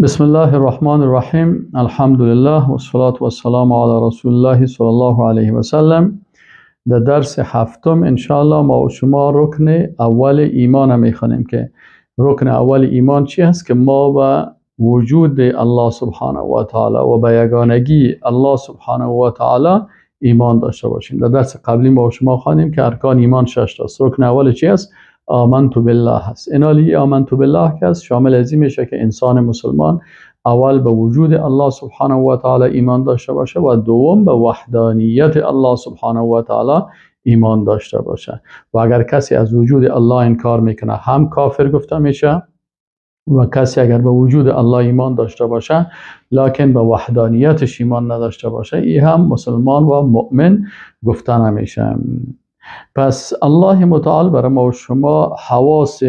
بسم الله الرحمن الرحیم. الحمد لله و الصلاة و السلام علی رسول الله صلی الله علیه و سلم. در درس هفتم انشاءالله ما و شما رکن اول ایمان میخوانیم که رکن اول ایمان چی هست؟ که ما به وجود الله سبحانه و تعالی و به یگانگی الله سبحانه و تعالی ایمان داشته باشیم. در درس قبلی ما و شما خوانیم که ارکان ایمان 6 است. رکن اول چی است؟ آمنت بالله هست. اینالی آمنت بالله که است شامل ازی میشه که انسان مسلمان اول به وجود الله سبحانه و تعالی ایمان داشته باشه و دوم به وحدانیت الله سبحانه و تعالی ایمان داشته باشه. و اگر کسی از وجود الله انکار میکنه هم کافر گفته میشه، و کسی اگر به وجود الله ایمان داشته باشه لکن به وحدانیتش ایمان نداشته باشه این هم مسلمان و مؤمن گفته نمیشه. پس الله متعال برای ما و شما حواس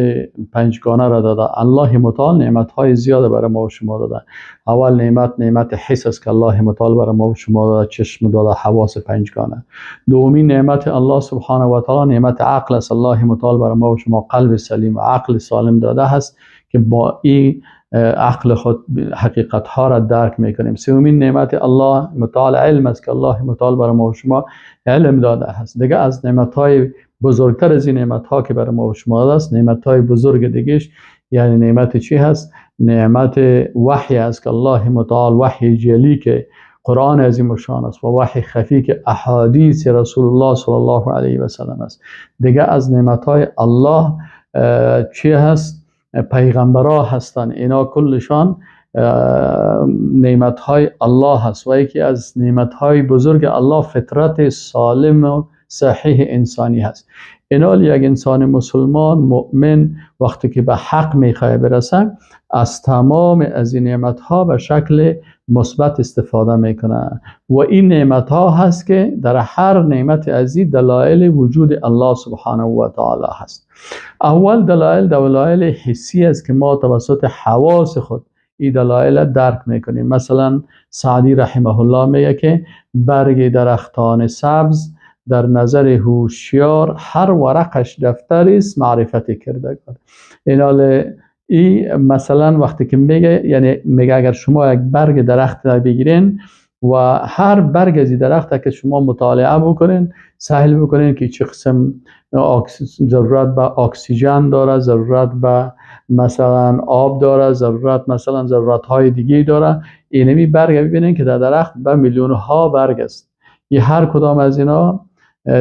پنجگانه را داده. الله متعال نعمتهای زیاده برای ما و شما داده. اول نعمت حس است که الله متعال برای ما و شما داده، چشم داده، حواس پنجگانه. دومی نعمت الله سبحانه و تعالی نعمت عقل است. الله متعال برای ما و شما قلب سلیم و عقل سالم داده هست که با این عقل خود حقیقت ها را درک میکنیم. سومین نعمت الله متعال علم است که الله متعال برای ما و شما علم داده است. دیگه از نعمت های بزرگتر از این نعمت ها که برای ما و شما داده است، نعمت های بزرگ دیگهش یعنی نعمت چی هست؟ نعمت وحی است که الله متعال وحی جلی که قرآن عظیم شان است و وحی خفی که احادیث رسول الله صلی الله علیه و سلم است. دیگه از نعمت های الله چی هست؟ پیغمبرها هستند. اینا کلشان نعمت های الله هست. و یکی از نعمت های بزرگ الله فطرت سالم و صحیح انسانی هست. اینال یک انسان مسلمان مؤمن وقتی که به حق میخواه برسه از تمام از این نعمت ها به شکل مثبت استفاده میکنه و این نعمت ها هست که در هر نعمت از این دلایل وجود الله سبحانه و تعالی هست. اول دلایل حسی است که ما توسط حواس خود این دلایل درک میکنیم. مثلا سعدی رحمه الله میگه که برگ درختان سبز در نظر هوشیار هر ورقش دفتر است معرفت کردگار. این مثلا وقتی که میگه یعنی میگه اگر شما یک برگ درخت بگیرین و هر برگ از این درخت که شما مطالعه بکنین، سهل بکنین که چه قسم ضرورت به اکسیژن داره، ضرورت به مثلا آب داره، ضرورت های دیگه داره. اینمی برگ ببینین که در درخت به میلیون ها برگ است. این هر کدام از اینا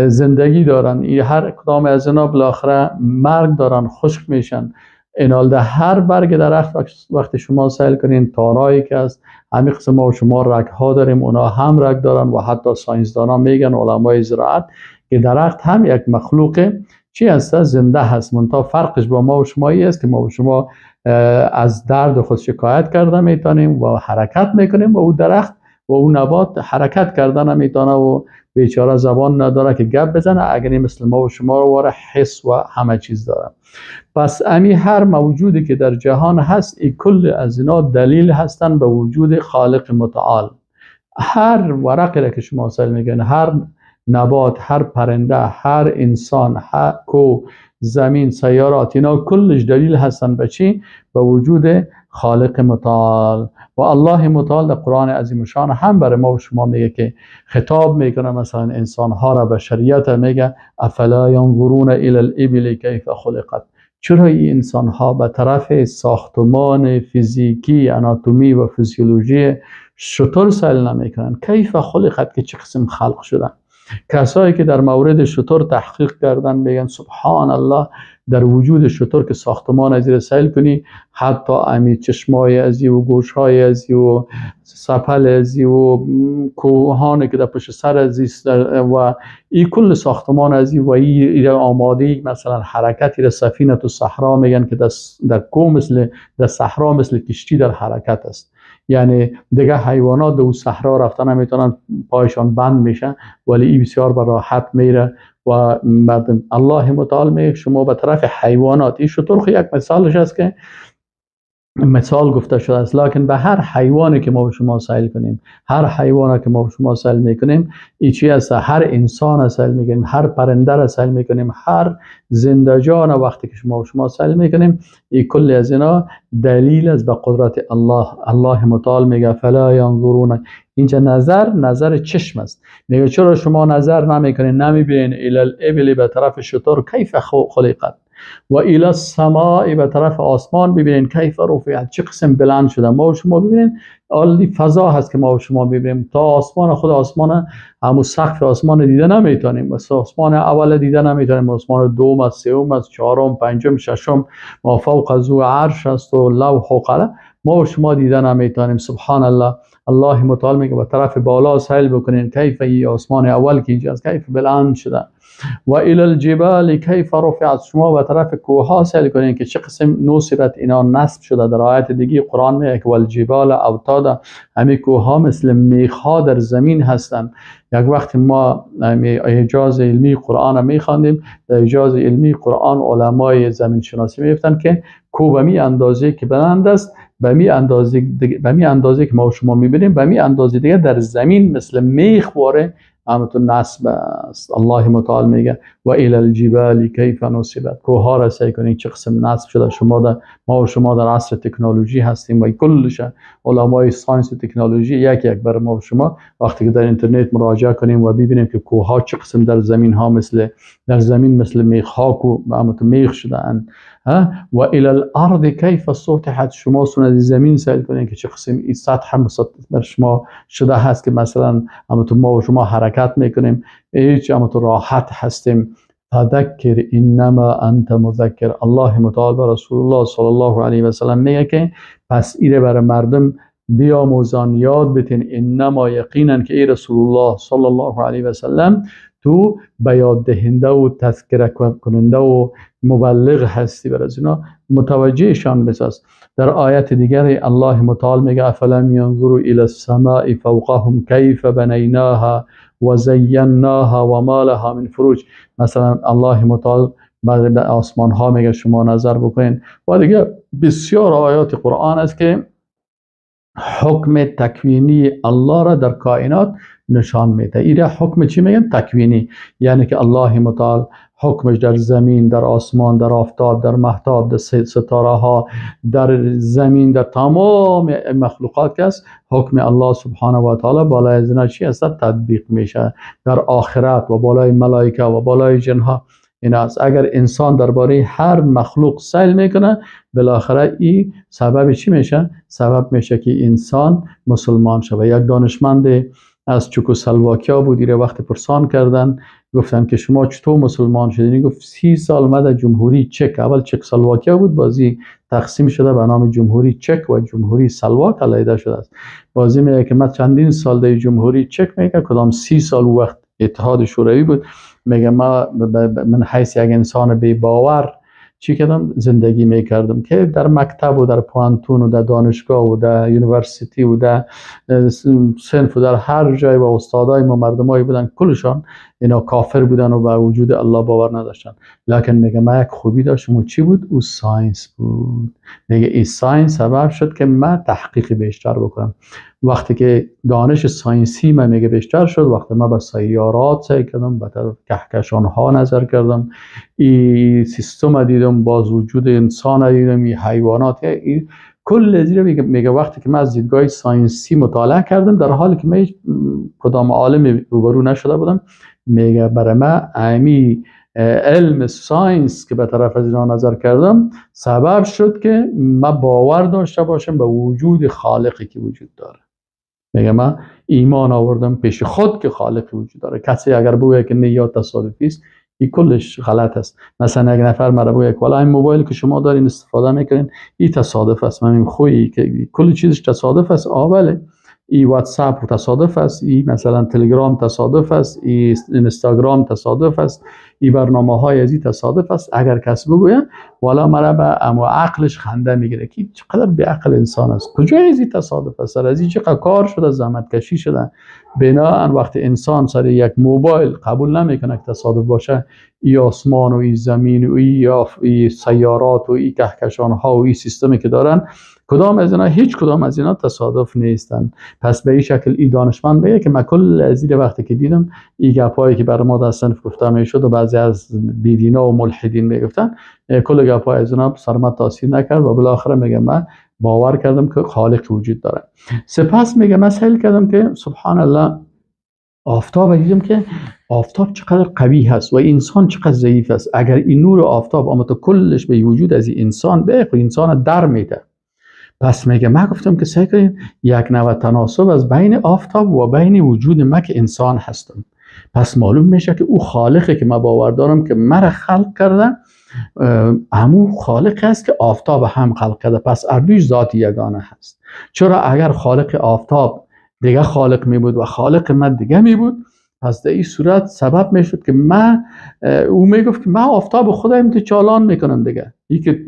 زندگی دارن، این هر کدام از اینا بالاخره مرگ دارن، خشک میشن. اینال در هر برگ درخت وقتی شما سیل کنین تارایی که است همین قسم ما و شما رگ ها داریم، اونا هم رگ دارن و حتی ساینسدان ها میگن، علمای زراعت، که درخت هم یک مخلوق چی هست؟ زنده هست. منتها فرقش با ما و شما است که ما و شما از درد خود شکایت کرده میتونیم و حرکت میکنیم و او درخت و او نبات حرکت کردن نمیتونه و بیچاره زبان نداره که گپ بزنه، اگر مثل ما و شما رو واره حس و همه چیز داره. پس امی هر موجودی که در جهان هست این کل از اینا دلیل هستن به وجود خالق متعال. هر ورقی را که شما سل میگن، هر نبات، هر پرنده، هر انسان، هر کو، زمین، سیارات، اینا کلش دلیل هستن به چی؟ به وجود خالق متعال. و الله متعال در قرآن عظیم شان هم برای ما و شما میگه که خطاب میکنه مثلا انسان ها را، بشریت میگه افلا ینظرون الی الابل کیف خلقت. چرا این انسان ها به طرف ساختمان فیزیکی، آناتومی و فیزیولوژی شتر سیل نمیکنن؟ کیف خلقت که چه قسم خلق شدن؟ کسایی که در مورد شتر تحقیق کردن میگن سبحان الله، در وجود شتر که ساختمان ازی را سیل کنی، حتی امی چشمای ازی و گوشهای ازی و سپل ازی و کوهانی که در پشت سر ازی و این کل ساختمان ازی و این آماده مثلا حرکتی را سفینه تو صحرا میگن که در کو مثل در صحرا مثل کشتی در حرکت است. یعنی دیگه حیوانات دو صحرا رفتن نمیتونن، پایشان بند میشن، ولی این بسیار به راحت میره. و الله متعال میگه شما به طرف حیوانات، این شتر یک مثالش است که مثال گفته شده است، لکن به هر حیوانی که ما و شما سیل کنیم، هر حیوانی که ما و شما سیل میکنیم، این چی است؟ هر انسان سیل میکنیم، هر پرنده را سیل میکنیم، هر زنده جان وقتی که ما و شما سیل میکنیم، این کل از اینا دلیل است به قدرت الله. الله متعال میگه فلا ینظرون، اینجا نظر چشم است. میگه چرا شما نظر نمیکنین، نمیبینین الی الابل، به طرف شتر کیف خلقت، و الی السماء، به طرف آسمان ببینین کیف رفعت، چه قسم بلند شده. ما و شما ببینین عالی فضا هست که ما و شما ببینیم، تا آسمان، خود آسمان، همون سقف آسمان دیده نمیتونیم، بس آسمان اول دیده نمیتونیم، آسمان دوم است، سوم است، چهارم، پنجم، ششم، ما فوق از او عرش است و لوح و قلم، ما و شما دیده نمیتونیم. سبحان الله. الله متعال میگه به طرف بالا سیل بکنین، کیف ای آسمان اول که اینجا است کیف بلند شده. و الی الجبال کیف رفعت، شما به طرف کوه ها سیل کنین که چه قسم نصبت اینا نصب شده. در آیت دیگه قرآن میگه که والجبال اوتادا، همین کوه ها مثل میخ ها در زمین هستند. یک وقت ما اعجاز علمی قرآن میخواندیم، در اعجاز علمی قرآن علمای زمین شناسی میگفتن که کوه به می اندازه که بلند است، به می اندازه که ما و شما میبینیم، به می اندازه دیگه در زمین مثل میخ واره همتون نصب است. الله متعال میگه و الی الجبال کیف نصبت، کوه ها را سعی کنید چه قسم نصب شده. ما و شما در عصر تکنولوژی هستیم و کلش علمای ساینس و تکنولوژی یک بر ما و شما وقتی که در اینترنت مراجعه کنیم و ببینیم که کوه ها چه قسم در زمین مثل میخ ها کو همتون میخ شده اند. و الی الارض کیف سطحت، شما از زمین سیل کنید که چه قسم این سطح بر شما شده هست که مثلا همتون ما و شما حرکت میکنیم، هیچ همتون راحت هستیم. فذکر انما انت مذکر، الله متعال به رسول الله صلی الله علیه و سلم میگه که پس ایره برای مردم بیاموزان، یاد بتین، انما یقینا که ای رسول الله صلی الله علیه و سلم تو به یاد دهنده و تذکره کننده و مبلغ هستی، بر از اینا متوجهشان بساز. در آیت دیگر الله متعال میگه افلم ینظروا الی السماء فوقهم کیف بنیناها و زیناها و ما لها من فروج. مثلا الله متعال به آسمان ها میگه شما نظر بکنین. و دیگه بسیار آیات قرآن است که حکم تکوینی الله را در کائنات نشان میده. این حکم چی میگن؟ تکوینی، یعنی که الله متعال حکمش در زمین، در آسمان، در آفتاب، در مهتاب، در ستاره ها، در زمین، در تمام مخلوقات که است، حکم الله سبحانه و تعالی بالای از اینا چی است؟ تطبیق میشه در آخرت و بالای ملائکه و بالای جنها. این است اگر انسان درباره هر مخلوق سیل میکنه، بالاخره این سبب چی میشه؟ سبب میشه که انسان مسلمان شود. یک دانشمند از چکسلواکیا بود، ایره وقت پرسان کردن، گفتن که شما چطور مسلمان شدین؟ گفت 30 سال من در جمهوری چک، اول چکسلواکیا بود، بازی تقسیم شده به نام جمهوری چک و جمهوری سلواک علیحده شده است. بازی میگه که من چندین سال در جمهوری چک میگه، کدام 30 سال وقت اتحاد شوروی بود. میگه من حیث یک انسان بی باور چی کردم؟ زندگی میکردم که در مکتب و در پوانتون و در دانشگاه و در یونیورسیتی و در صنف و در هر جای و استادای ما مردمایی بودن کلشان اینا کافر بودن و به وجود الله باور نداشتن. لکن میگه من یک خوبی داشتم و چی بود؟ او ساینس بود. میگه این ساینس سبب شد که من تحقیق بیشتر بکنم. وقتی که دانش ساینسی من میگه بیشتر شد، وقتی من به سیارات سعی کردم، به طرف کهکشان ها نظر کردم، این سیستم دیدم، باز وجود انسان دیدم، این حیوانات، این کل زیر میگه وقتی که من از دیدگاه ساینسی مطالعه کردم، در حالی که من کدام عالم روبرو نشده بودم، میگه برای من امی علم ساینس که به طرف از اینا نظر کردم سبب شد که من باور داشته باشم به وجود خالقی که وجود داره. میگه من ایمان آوردم پیش خود که خالقی وجود داره. کسی اگر بگه که نه یا تصادفی است، این کلش غلط است. مثلا یک نفر مرا بگه که والا این موبایل که شما دارین استفاده میکنین این تصادف است، من خویی که کل چیزش تصادف است. بله، این واتساپ تصادف است، این مثلا تلگرام تصادف است، این اینستاگرام تصادف است، این برنامه‌های از این تصادف است. اگر کسی بگوید والا مرا به اما عقلش خنده میگیره که چقدر بی عقل انسان است، کجا از این تصادف است، از این چقدر کار شده، زحمت کشی شده. بنابراین وقتی انسان سر یک موبایل قبول نمیکنه که تصادف باشه، این آسمان و این زمین و این سیارات و این کهکشان ها و این سیستمی که دارن کدام از اینا، هیچ کدام از اینا تصادف نیستن. پس به این شکل این دانشمند بگه که من کل از این وقتی که دیدم این گپایی که برای ما در صنف گفته میشد و بعضی از بیدینا و ملحدین میگفتن، کل گپای از اینا سر من تاثیر نکرد و بالاخره میگه من باور کردم که خالق وجود داره. سپس میگه مسائل کردم که سبحان الله آفتاب دیدم که آفتاب چقدر قوی هست و انسان چقدر ضعیف است. اگر این نور آفتاب آمد کلش به وجود از این انسان به انسان در میده. پس میگه من گفتم که سعی کنیم یک نوع تناسب از بین آفتاب و بین وجود من که انسان هستم. پس معلوم میشه که او خالقی که من باور دارم که مرا خلق کرده، همون خالق است که آفتاب هم خلق کرده. پس اردوش ذات یگانه هست. چرا اگر خالق آفتاب دیگه خالق می بود و خالق من دیگه می بود، پس در این صورت سبب می شد که او می گفت که من آفتاب خودم چالان میکنم دیگه. این که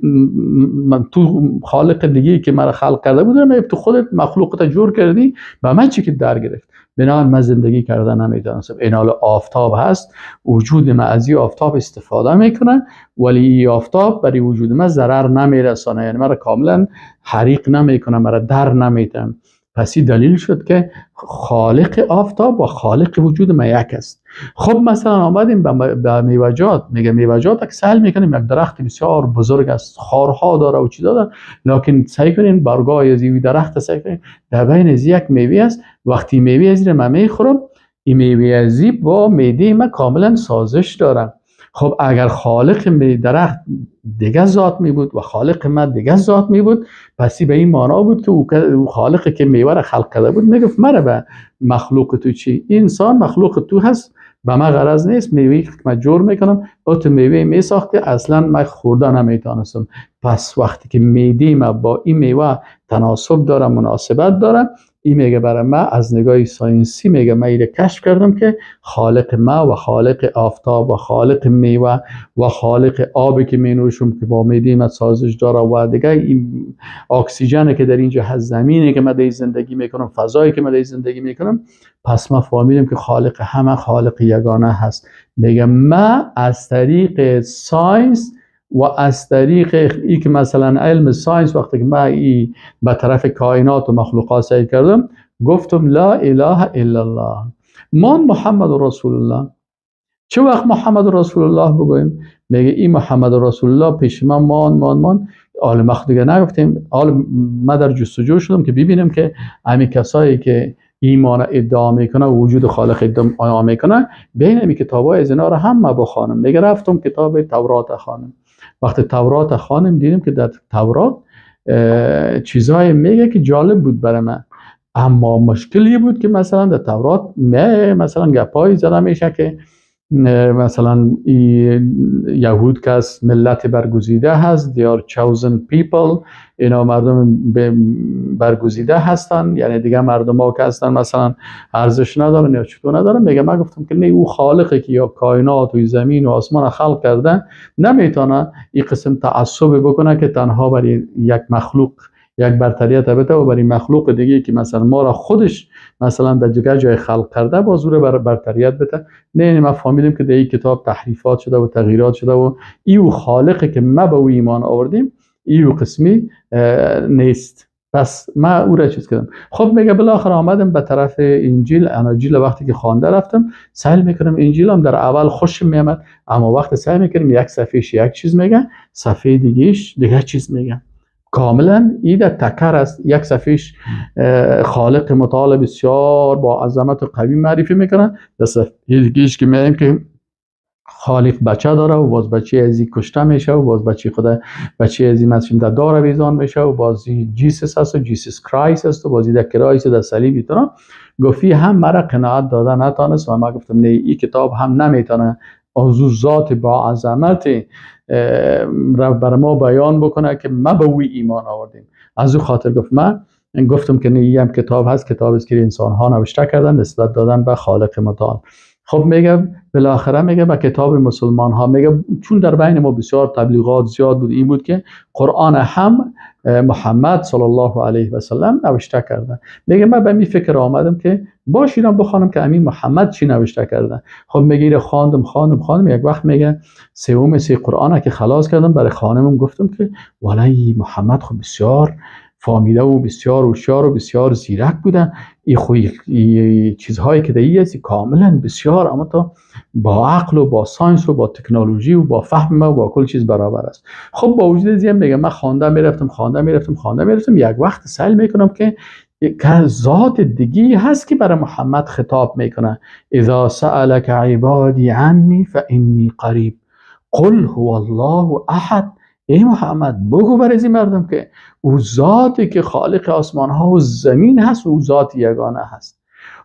من تو خالق دیگه که مرا خلق کرده بود میگه تو خودت مخلوقت جور کردی و من چی که در گرفت. بنابراین من زندگی کردن نمیدانستم. این حال آفتاب هست، وجود من از این آفتاب استفاده میکنه، ولی این آفتاب برای وجود من ضرر نمیرسانه، یعنی مرا کاملا حریق نمیکنه، مرا در نمیده. پس این دلیل شد که خالق آفتاب و خالق وجود ما یک است. خب مثلا آمدیم به میوجات، میگه میوجات سهل میکنیم یک درخت بسیار بزرگ است، خارها داره و چیزا داره، لکن سعی کنین برگاه از این درخت سعی کنین در بین از یک میوه است. وقتی میوه از من میخورم، این میوه از با معده من کاملا سازش داره. خب اگر خالق درخت دیگه ذات می بود و خالق من دیگه ذات می بود، پس به این معنا بود که او خالقی که میوه را خلق کرده بود میگفت مرا به مخلوق تو چی؟ انسان مخلوق تو هست، به من غرض نیست، میوه که من جور میکنم او تو میوه میساخت که اصلا من خورده نمیتونستم. پس وقتی که میده من با این میوه تناسب داره، مناسبت داره، این میگه برای من از نگاه ساینسی میگه من اینو کشف کردم که خالق ما و خالق آفتاب و خالق میوه و خالق آبی که می نوشم که با میده من سازش داره و دیگه این اکسیژنی که در اینجا هست، زمینی که من در زندگی میکنم، فضایی که من در زندگی میکنم. پس ما فهمیدیم که خالق همه خالق یگانه هست. میگه من از طریق ساینس و از طریق ای که مثلا علم ساینس وقتی که من به طرف کائنات و مخلوقات سعی کردم، گفتم لا اله الا الله، من محمد رسول الله. چه وقت محمد رسول الله بگویم؟ میگه این محمد رسول الله پیش من مان آل مخ دیگه نگفتیم. آل من در جستجو شدم که ببینم که همین کسایی که ایمان ادعا میکنه و وجود خالق ادعا میکنه، بین این کتابای از اینا رو هم ما بخوانم. میگه رفتم کتاب تورات خوانم. وقتی تورات خوانم دیدم که در تورات چیزهای میگه که جالب بود برای من، اما مشکلی بود که مثلا در تورات مثلا گپایی زده میشه که مثلا یهود که از ملت برگزیده هست، they are chosen people، اینا مردم برگزیده هستن، یعنی دیگه مردم ها که هستن مثلا ارزش ندارن یا چطور ندارن. میگه من گفتم که نه، او خالقی که یا کائنات و زمین و آسمان خلق کرده نمیتونه این قسم تعصب بکنه که تنها برای یک مخلوق یک برتریت بده و برای مخلوق دیگه که مثلا ما را خودش مثلا در دیگه جای خلق کرده با زور برتریت بده. نه، ما فهمیدیم که در این کتاب تحریفات شده و تغییرات شده و ایو خالقی که ما به او ایمان آوردیم ایو قسمی نیست. پس ما او را چیز کردم. خب میگه بالاخره آمدم به طرف انجیل. اناجیل وقتی که خوانده رفتم سعی میکنم، انجیل هم در اول خوشم میامد، اما وقتی سعی میکنم یک صفحهش یک چیز میگه، صفحه دیگهش دیگه چیز میگه. کاملا ایده تکر است. یک صفحهش خالق متعال بسیار با عظمت و قوی معرفی میکنه، در صفحه دیگهش که میگیم که خالق بچه داره و باز بچه ازی کشته میشه و باز بچه ازی مثلا در دار بیزان میشه و باز جیسس هست و جیسس کرایست هست و باز در کرایست در صلیب ایتنا. گفتی هم مرا قناعت داده نتانست و ما گفتم نه، این کتاب هم نمیتونه از ذات با عظمت بر ما بیان بکنه که ما به وی ایمان آوردیم. از او خاطر گفتم که نه، این هم کتاب هست، کتاب است که انسان ها نوشته کردن نسبت دادن به خالق متعال. خب میگه بالاخره میگه به کتاب مسلمان ها، میگه چون در بین ما بسیار تبلیغات زیاد بود، این بود که قرآن هم محمد صلی الله علیه و سلم نوشته کرده. میگه من به می فکر آمدم که باش اینا بخوانم که امین محمد چی نوشته کرده. خب میگه اینو خواندم. یک وقت میگه سوم قرآن که خلاص کردم برای خانمم گفتم که والله محمد خب بسیار فامیده و بسیار هوشیار و بسیار زیرک بودن. این چیزهایی که دیگه هستی کاملا بسیار، اما تا با عقل و با ساینس و با تکنولوژی و با فهم و با کل چیز برابر است. خب با وجود زیم میگم من خواندم میرفتم یک وقت سعی میکنم که ذات دیگی هست که برای محمد خطاب میکنه. اذا سألك عبادی عنی فانی قریب قل هو الله احد. ای محمد بگو برای این مردم که او ذاتی که خالق آسمان ها و زمین هست او ذات یگانه هست.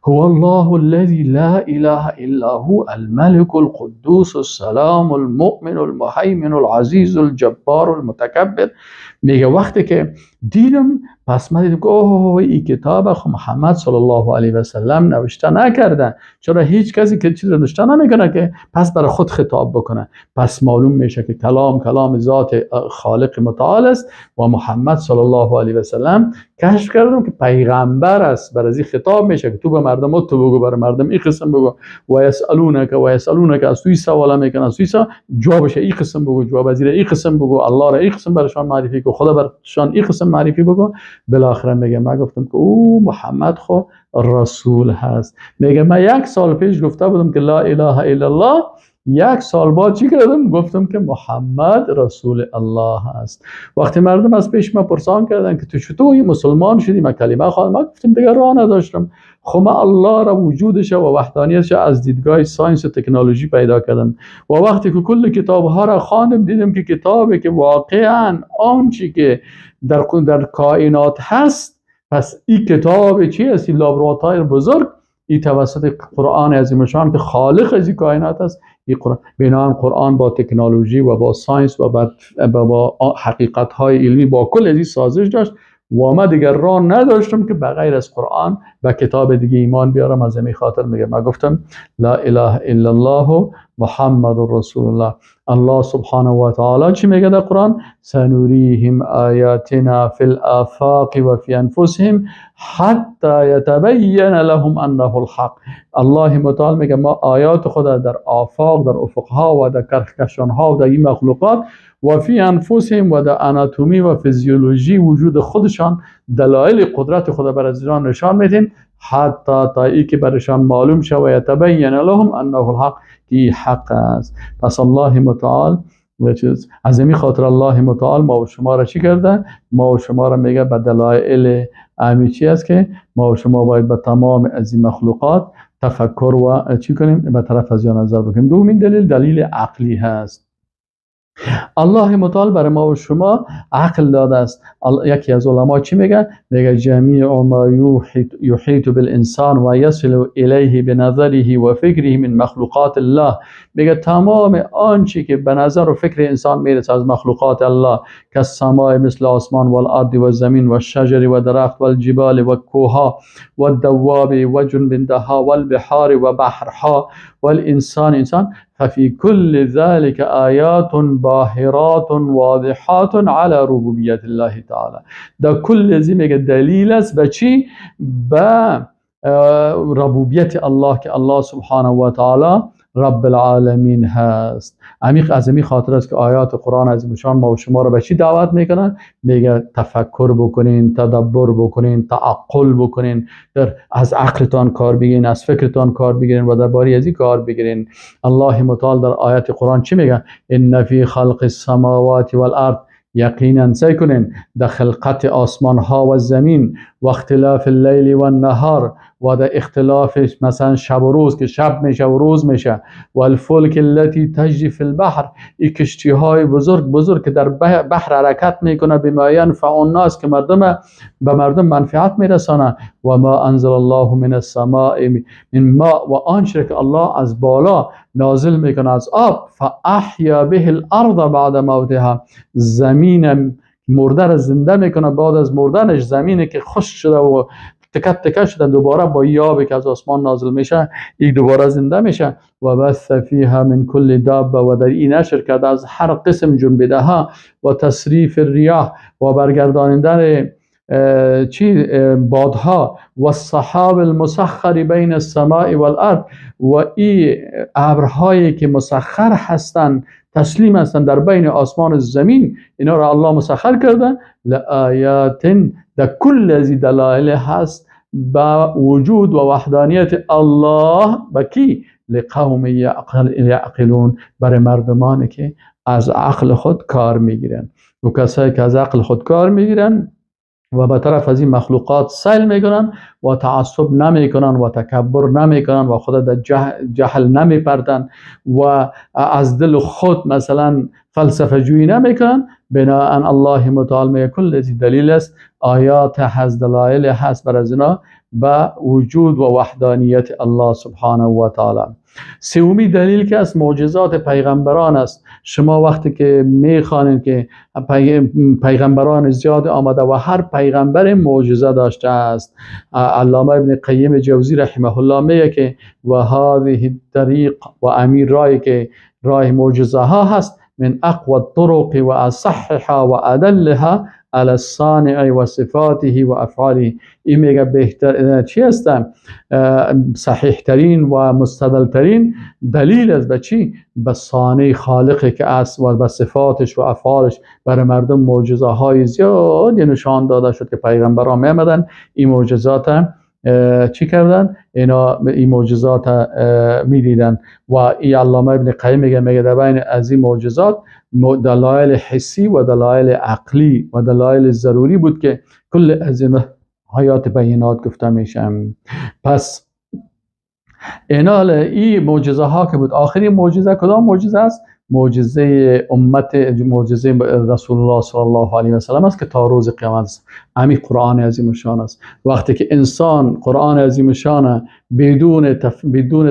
هو الله الذي لا اله الا هو الملك القدوس السلام المؤمن المهيمن العزيز الجبار المتكبر. میگه وقتی که دیدم پس من دیدم که اوه این کتاب خو محمد صلی الله علیه و سلم نوشته نکردن. چرا هیچ کسی که چیز نوشته نمیکنه که پس برای خود خطاب بکنه؟ پس معلوم میشه که کلام ذات خالق متعال است و محمد صلی الله علیه و سلم کشف کردم که پیغمبر است. برای این خطاب میشه که تو به مردم تو بگو، برای مردم این قسم بگو. و یسالونک از توی سوال میکنن، از توی جوابش این قسم بگو، جواب از این قسم بگو، الله را این قسم برشان معرفی کو، خدا برشان این قسم معرفی بگو. بالاخره میگه من گفتم که او محمد خو رسول هست. میگه من 1 سال پیش گفته بودم که لا اله الا الله، 1 سال بعد چی کردم؟ گفتم که محمد رسول الله هست. وقتی مردم از پیش من پرسان کردن که تو چطور مسلمان شدی؟ من کلمه خواندم، من گفتم دیگه راه نداشتم. خب من الله را وجودش و وحدانیتش از دیدگاه ساینس و تکنولوژی پیدا کردم و وقتی که کل کتاب‌ها را خواندم دیدم که کتابی که واقعا آنچه که در کائنات هست، پس این کتاب چی است؟ این لابراتوار بزرگ، این توسط قرآن عظیم شان که خالق از این کائنات است. این قرآن قرآن با تکنولوژی و با ساینس و با حقیقت های علمی با کل از سازش داشت و ما دیگر راه نداشتم که بغیر از قرآن و کتاب دیگه ایمان بیارم. از همین خاطر میگم من گفتم لا اله الا الله محمد رسول الله. الله سبحانه و تعالی چی میگه در قرآن؟ سنوریهم آیاتنا فی الآفاق و فی انفسهم حتی یتبین لهم انه الحق. الله متعال میگه ما آیات خود در آفاق، در افقها و در کهکشانها و در این مخلوقات و فی انفسهم و در آناتومی و فیزیولوژی وجود خودشان دلایل قدرت خدا بر ازشان نشان میدیم حتی تا ای که برشان معلوم شود یتبین لهم انه الحق، کی حق است. پس الله متعال از این خاطر الله متعال ما و شما را چی کرده؟ ما و شما را میگه به دلایل چی است که ما و شما باید به تمام از این مخلوقات تفکر و چی کنیم؟ به طرف از یا نظر بکنیم. دومین دلیل عقلی هست. الله متعال برای ما و شما عقل داده است. یکی از علما چی میگه؟ میگه جمیع ما یحیط بالانسان و یصل الیه بنظره و فکره من مخلوقات الله. میگه تمام آنچه که به نظر و فکر انسان میرسه از مخلوقات الله که السماء مثل آسمان و الارض و زمین و شجر و درخت و الجبال و کوها و الدواب و جنبندها و البحار و بحرها و الانسان انسان ففي كل ذلك آيات باهرات واضحات على ربوبیت الله تعالی. در کل زمینه دلیل است به چی؟ به ربوبیت الله که الله سبحانه و تعالی رب العالمین هست. از همین خاطر است که آیات قرآن عظیم شان ما و شما را به چی دعوت میکنن؟ میگه تفکر بکنین، تدبر بکنین، تعقل بکنین، از عقلتان کار بگیرین، از فکرتان کار بگیرین و درباره از این کار بگیرین. الله متعال در آیات قرآن چی میگه؟ ان فی خلق السماوات والارض، یقینا سعی کنین در خلقت آسمان ها و زمین و اختلاف اللیل و النهار و در اختلاف مثلا شب و روز که شب میشه و روز میشه و الفلک التي تجری فی البحر، این کشتی های بزرگ که در بحر حرکت میکنه بما ینفع الناس که به مردم منفعت میرسانه و ما انزل الله من السماء من ماء و آنچه که الله از بالا نازل میکنه از آب فاحیا به الارض بعد موتها، زمین مرده را زنده میکنه بعد از مردنش، زمینی که خشک شده و تکه شده دوباره با یابی که از آسمان نازل میشه یک دوباره زنده میشه. و بث فیها من کل دابه، و در این نشر کرده از هر قسم جنبیده ها و تصریف الریاح و برگردانیدن بادها و السحاب المسخر بین السماء والارض، و این ابرهایی که مسخر هستند تسلیم هستند در بین آسمان و زمین، اینا را الله مسخر کرده لآیات در کل از دلایل هست با وجود و وحدانیت الله با کی؟ لقوم یعقلون، برای مردمانی که از عقل خود کار میگیرن. و کسایی که از عقل خود کار میگیرن و به طرف از این مخلوقات سیل میکنن و تعصب نمیکنن و تکبر نمیکنن و خود در جهل نمیپردن و از دل خود مثلا فلسفه جویی نمیکنن، بناهن الله متعال میگه کل دلیل است، آیات هست، دلایل هست بر از اینا به وجود و وحدانیت الله سبحانه و تعالی. سومی دلیل که از معجزات پیغمبران است. شما وقتی که میخوانید که پیغمبران زیاد آمده و هر پیغمبر معجزه داشته است، علامه ابن قیم جوزی رحمه الله میگه که و هذه الطریق و امیر رای که راه معجزه ها هست من اقوى الطرق و اصحها و ادلها على الصانع و صفاته و افعاله. این میگه بهتر چی هستن؟ صحیح ترین و مستدل ترین دلیل است به چی؟ به صانع خالقی که است و به صفاتش و افعالش. برای مردم معجزه های زیادی نشان داده شد که پیغمبران میامدن این معجزات چی کردن؟ این معجزات میدیدن. و این علامه ابن قیم میگه در بین از این معجزات دلایل حسی و دلایل عقلی و دلایل ضروری بود که کل از این آیات بینات گفته میشه. پس این معجزه ها که بود، آخرین معجزه کدام معجزه است؟ معجزه امت، معجزه رسول الله صلی الله علیه و سلم است که تا روز قیامت است. همین قرآن عظیم شان است. وقتی که انسان قرآن عظیم شان بدون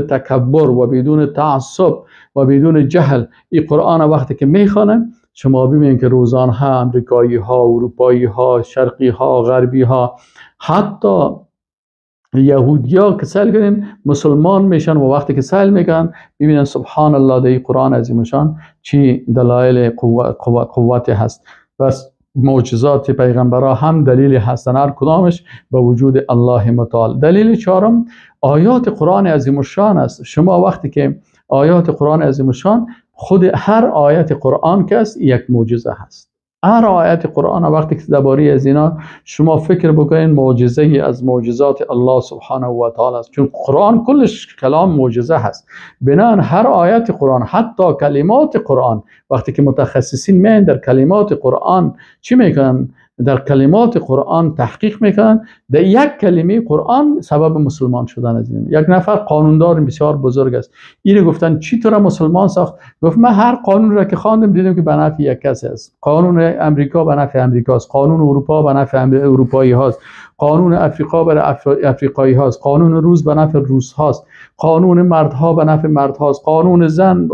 تکبر و بدون تعصب و بدون جهل این قرآن وقتی که میخوانه، شما ببینید که روزانه ها امریکایی ها، اروپایی ها، شرقی ها، غربی ها، حتی یهودی ها که سهل کنین مسلمان میشن و وقتی که سهل میکنن ببینن سبحان الله در این قرآن عظیمشان چی دلایل قوت هست. بس معجزات پیغمبرها هم دلیل هستن، هر کدامش به وجود الله متعال. دلیل چهارم آیات قرآن عظیمشان است. شما وقتی که آیات قرآن عظیمشان، خود هر آیت قرآن که است یک معجزه هست. هر آیت قرآن وقتی که درباره از اینا شما فکر بکنین معجزه از معجزات الله سبحانه و تعالی است، چون قرآن کلش کلام معجزه هست. بنابراین هر آیت قرآن، حتی کلمات قرآن، وقتی که متخصصین میان در کلمات قرآن چی میکنن؟ در کلمات قرآن تحقیق میکنن. در یک کلمه قرآن سبب مسلمان شدن از این. یک نفر قانوندار بسیار بزرگ است، اینو گفتن چی تو را مسلمان ساخت؟ گفت من هر قانون را که خواندم دیدم که به نفع یک کس است. قانون امریکا به نفع امریکاست، قانون اروپا به نفع اروپایی هاست، قانون افریقا برای افریقایی هاست، قانون روس به نفع روس هاست، قانون مردها به نفع مرد هاست، قانون زن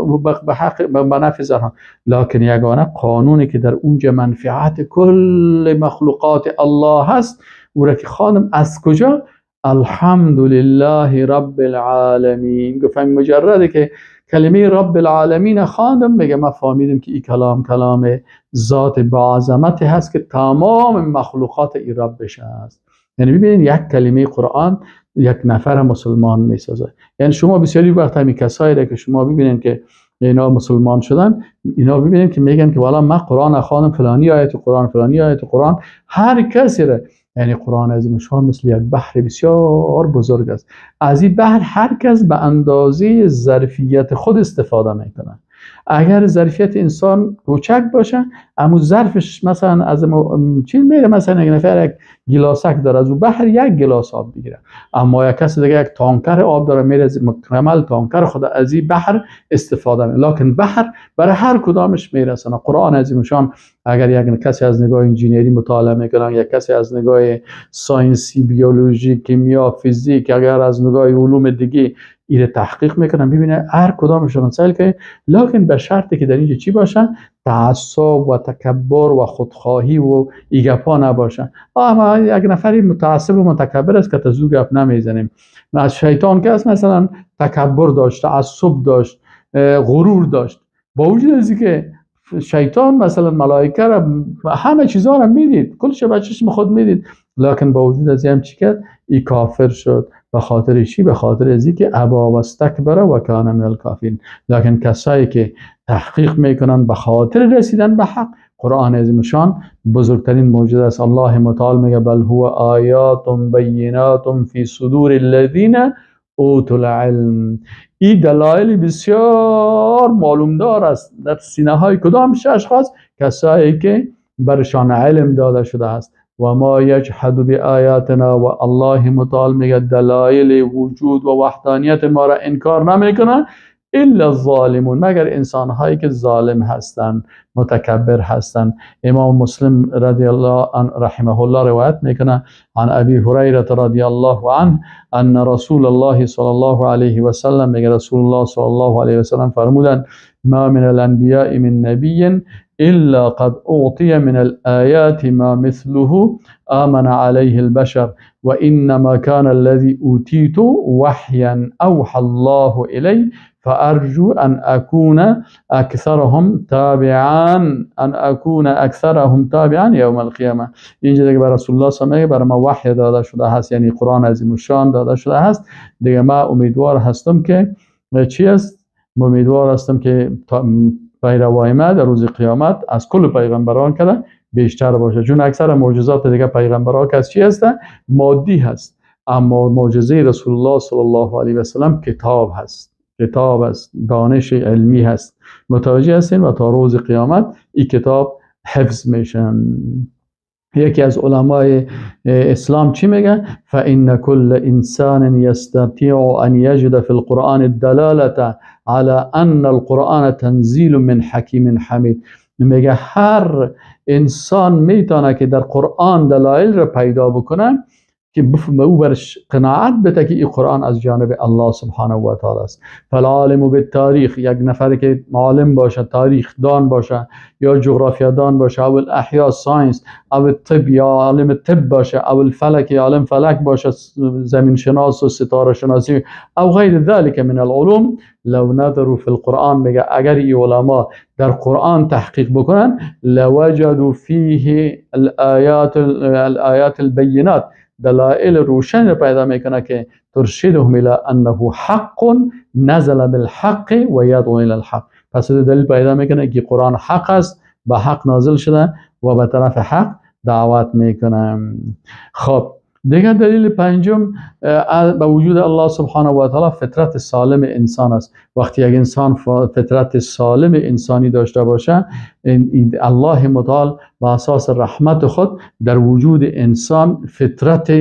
به نفع زن ها. لکن یگانه قانونی که در اونجا منفعت کل مخلوقات الله هست، او را که خواندم از کجا؟ الحمدلله رب العالمین. گفتم مجرده که کلمه رب العالمین خواندم، میگه ما فهمیدم که این کلام ذات با عظمت هست که تمام مخلوقات این ربش هست. یعنی ببینید یک کلمه قرآن یک نفر مسلمان میسازه. یعنی شما بسیاری وقت همین کسایی را که شما ببینید که اینا مسلمان شدن، اینا ببینید که میگن که والا من قرآن خواندم، فلانی آیت قرآن، فلانی آیت قرآن. هر کسی را، یعنی قرآن عظیم شان مثل یک بحر بسیار بزرگ است. از این بحر هر کس به اندازه ظرفیت خود استفاده میکنه. اگر ظرفیت انسان کوچک باشه، اما ظرفش مثلا از چی میره، مثلا یک نفر یک گلاسک داره، از اون بحر یک گلاس آب بگیره، اما یک کسی دیگه یک تانکر آب داره، میره از مکمل تانکر خود از این بحر استفاده میکنه. لکن بحر برای هر کدامش میرسونه. قرآن عظیم شان اگر یک کسی از نگاه انجینیری مطالعه میکنه، یک کسی از نگاه ساینسی، بیولوژی، کیمیا، فیزیک، اگر از نگاه علوم دیگه ایره تحقیق میکنن، ببینه هر کدامشون سهل که، لکن به شرطی که در اینجا چی باشن؟ تعصب و تکبر و خودخواهی و ایگپا نباشن. اما یک نفری متعصب و متکبر است که تزو گپ نمیزنیم. از شیطان که است مثلا تکبر داشت، تعصب داشت، غرور داشت، با وجود از اینکه شیطان مثلا ملائکه را همه چیزا را میدید، کلش به چشم خود میدید، لکن با وجود از این چی کرد؟ ای کافر شد. به خاطر چی؟ به خاطر ازی که ابا و استکبر و کان من الکافرین. لکن کسایی که تحقیق میکنن به خاطر رسیدن به حق، قرآن عظیمشان بزرگترین معجزه است. الله متعال میگه بل هو آیات بینات فی صدور الذین اوتوا العلم. این دلایل بسیار معلومدار است در سینه های کدام اشخاص؟ کسایی که برشان علم داده شده است. و ما یجحد بآیاتنا، و الله متعال میگه دلایل وجود و وحدانیت ما را انکار نمیکنه الا الظالمون، مگر انسان هایی که ظالم هستند، متکبر هستند. امام مسلم رضی الله عنه رحمه الله روایت میکنه عن ابی هریره رضی الله عنه ان رسول الله صلی الله علیه و سلم، میگه رسول الله صلی الله علیه و سلم فرمودند ما من الانبیاء من نبی الا قد اعطی من الآیات ما مثله آمن عليه البشر وانما كان الذي اوتیت وحیا اوحى الله الی فارجو ان اكون اکثرهم تابعا یوم القیامه. اینجا دیگه بر رسول الله صلی الله علیه و بر ما وحی داده شده هست، یعنی قرآن عظیم الشان داده شده هست. دیگه ما امیدوار هستم که چی است؟ امیدوار هستم که پیروای ما در روز قیامت از کل پیغمبران کده بیشتر باشه، چون اکثر معجزات دیگه پیغمبران که از چی هست؟ مادی هست. اما معجزه رسول الله صلی الله علیه و سلم کتاب هست، کتاب است، دانش علمی هست. متوجه هستین؟ و تا روز قیامت این کتاب حفظ میشن. یکی از علمای اسلام چی میگه؟ فإن كل انسان يستطيع ان يجد في القرآن الدلالة على ان القرآن تنزيل من حکیم حمید. میگه هر انسان میتونه که در قرآن دلایل رو پیدا بکنه که او برش قناعت بده که این قرآن از جانب الله سبحانه و تعالی است. فالعالم بالتاریخ، یک نفر که عالم باشه، تاریخ دان باشه، یا جغرافیا دان باشه، او الاحیاء ساینس، او طب یا عالم طب باشه، او الفلک یا عالم فلک باشه، زمین شناس و ستاره شناسی او غیر ذلك من العلوم، لو نظروا في القرآن، میگه اگر این علما در قرآن تحقیق بکنن لوجدوا فيه الآیات البینات، دلائل روشن رو پیدا میکنه که ترشدهم الى انه حق نزل بالحق و یدعو الى الحق. پس دلیل پیدا میکنه که قرآن حق است، به حق نازل شده و به طرف حق دعوت میکنه. خب دیگر دلیل پنجم به وجود الله سبحانه و تعالی فطرت سالم انسان است. وقتی یک انسان فطرت سالم انسانی داشته باشه، الله متعال به اساس رحمت خود در وجود انسان فطرت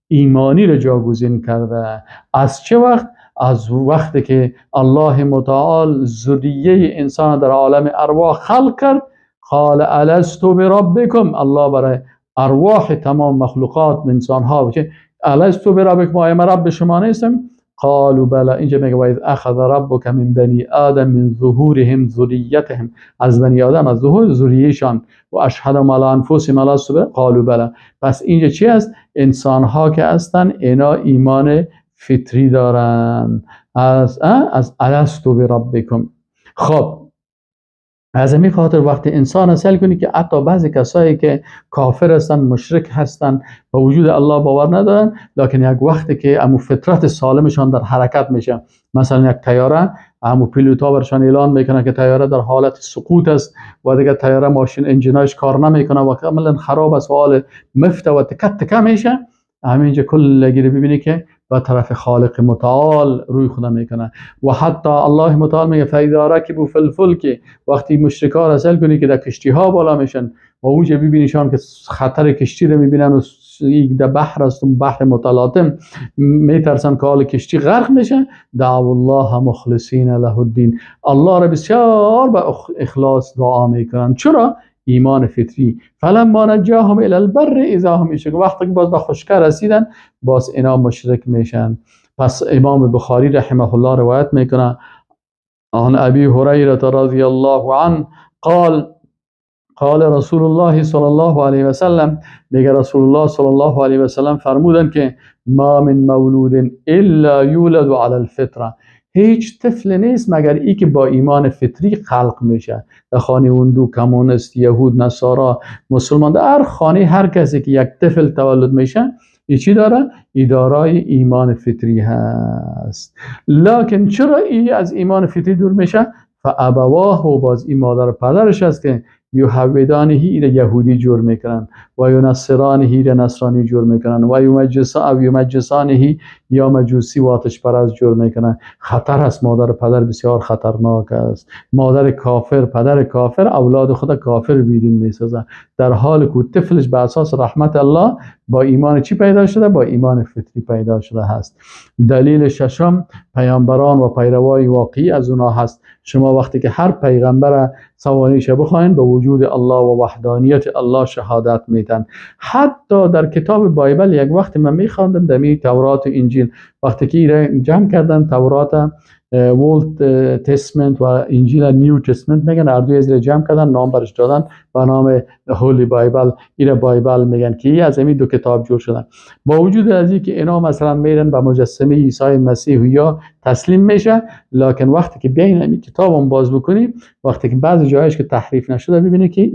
ایمانی را جاگزین کرده. از چه وقت؟ از وقتی که الله متعال ذریه انسان در عالم ارواح خلق کرد. قال الست بربکم، الله برای ارواح تمام مخلوقات انسان ها بچه الست بربکم، آیا من رب شما نیستم؟ قالوا بلا. اینجا میگه و اذ اخذ ربک من بنی آدم من ظهورهم ذریتهم، از بنی آدم از ظهور ذریهشان، و اشهدهم علی انفسهم الست بربکم قالوا بلا. پس اینجا چی است؟ انسان ها که هستن اینا ایمان فطری دارن از الست بربکم. خب از همین خاطر وقتی انسان اصل کنی که حتی بعضی کسایی که کافر هستن، مشرک هستن، به وجود الله باور ندارن، لکن یک وقتی که امو فطرت سالمشان در حرکت میشه، مثلا یک تیاره، امو پیلوتا برشان اعلان میکنه که تیاره در حالت سقوط است و دیگه تیاره ماشین انجیناش کار نمیکنه و کاملا خراب است و حال مفته و تکه تکه میشه، همینجا کلگی رو ببینی که به طرف خالق متعال روی خدا میکنه. و حتی الله متعال میگه فاذا رکبوا فی الفلک، وقتی مشرکان اصل کنی که در کشتی ها بالا میشن و اوجه ببینیشان که خطر کشتی رو میبینن و در بحر است، بحر متلاطم، میترسن که حال کشتی غرق میشه، دعوا الله مخلصین له الدین، الله را بسیار به اخلاص دعا میکنن. چرا؟ ایمان فطری. فلما نجاهم الى البر اذا هم یشرکون، وقتی که باز به خشکی رسیدن باز اینا مشرک میشن. پس امام بخاری رحمه الله روایت میکنه عن ابی هریره رضی الله عنه قال رسول الله صلی الله علیه و سلم، میگه رسول الله صلی الله علیه و سلم فرمودن که ما من مولود الا یولد علی الفطره، هیچ طفل نیست مگر ای که با ایمان فطری خلق میشه. در خانه هندو، کمونیست، یهود، نصارا، مسلمان، در هر خانه هر کسی که یک طفل تولد میشه ای چی داره؟ ای دارای ایمان فطری هست. لکن چرا ای از ایمان فطری دور میشه؟ فابواه، و باز این مادر و پدرش است که یهودانه را یهودی جور میکنن و ینصرانه را نصرانی جور میکنن و یمجسانه یا مجوسی و آتش پرست جور میکنن. خطر است. مادر و پدر بسیار خطرناک است. مادر کافر، پدر کافر اولاد خود کافر بیدین میسازن، در حالی که طفلش به اساس رحمت الله با ایمان چی پیدا شده؟ با ایمان فطری پیدا شده هست. دلیل ششم پیامبران و پیروای واقعی از اونها هست. شما وقتی که هر پیغمبر سوانیش بخواین به وجود الله و وحدانیت الله شهادت میدن. حتی در کتاب بایبل یک وقت من میخواندم در تورات و انجیل، وقتی که جمع کردن تورات اولد تستمنت و انجیل نیو تستمنت میگن، هر دوی از جمع کردن نام برش دادن به نام هولی بایبل، اینا بایبل میگن که از این دو کتاب جور شدن. با وجود از اینکه اینا مثلا میرن به مجسمه عیسی مسیح یا تسلیم میشه، لکن وقتی که بیاین این کتابم باز بکنیم، وقتی که بعضی جایش که تحریف نشده ببینه که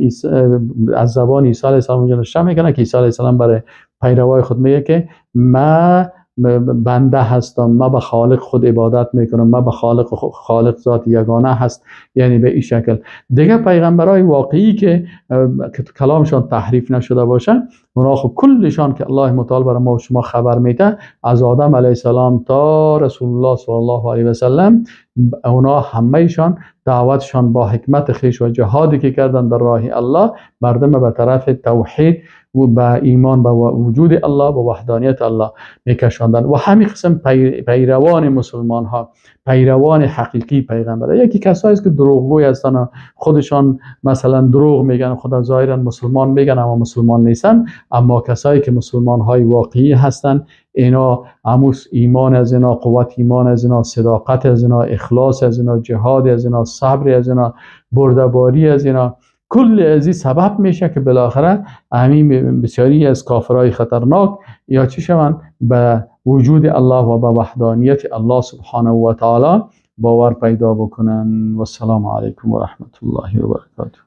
از زبان عیسی علیه السلام نشه میکنه که عیسی علیه السلام برای پیروای خود میگه که ما بنده هستم، ما به خالق خود عبادت میکنم، ما به خالق ذات یگانه هست. یعنی به این شکل دیگه پیغمبرای واقعی که کلامشان تحریف نشده باشه، اونا خب کلشان که الله متعال برای ما و شما خبر میده، از آدم علیه السلام تا رسول الله صلی الله علیه و سلم، اونا همهشان دعوتشان با حکمت خویش و جهادی که کردن در راه الله مردم به طرف توحید و به ایمان به وجود الله و وحدانیت الله میکشاندن. و همین قسم پیروان مسلمان ها، پیروان حقیقی پیغمبر، یکی کسایی است که دروغگوی هستن، خودشان مثلا دروغ میگن، خدا ظاهرا مسلمان میگن اما مسلمان نیستن. اما کسایی که مسلمان های واقعی هستن، اینا اموس ایمان از اینا، قوت ایمان از اینا، صداقت از اینا، اخلاص از اینا، جهاد از اینا، صبر از اینا، بردباری از اینا، کل از این سبب میشه که بالاخره همین بسیاری از کافرای خطرناک یا چی شوند به وجود الله و به وحدانیت الله سبحانه و تعالی باور پیدا بکنن. و السلام علیکم و رحمت الله و برکاته.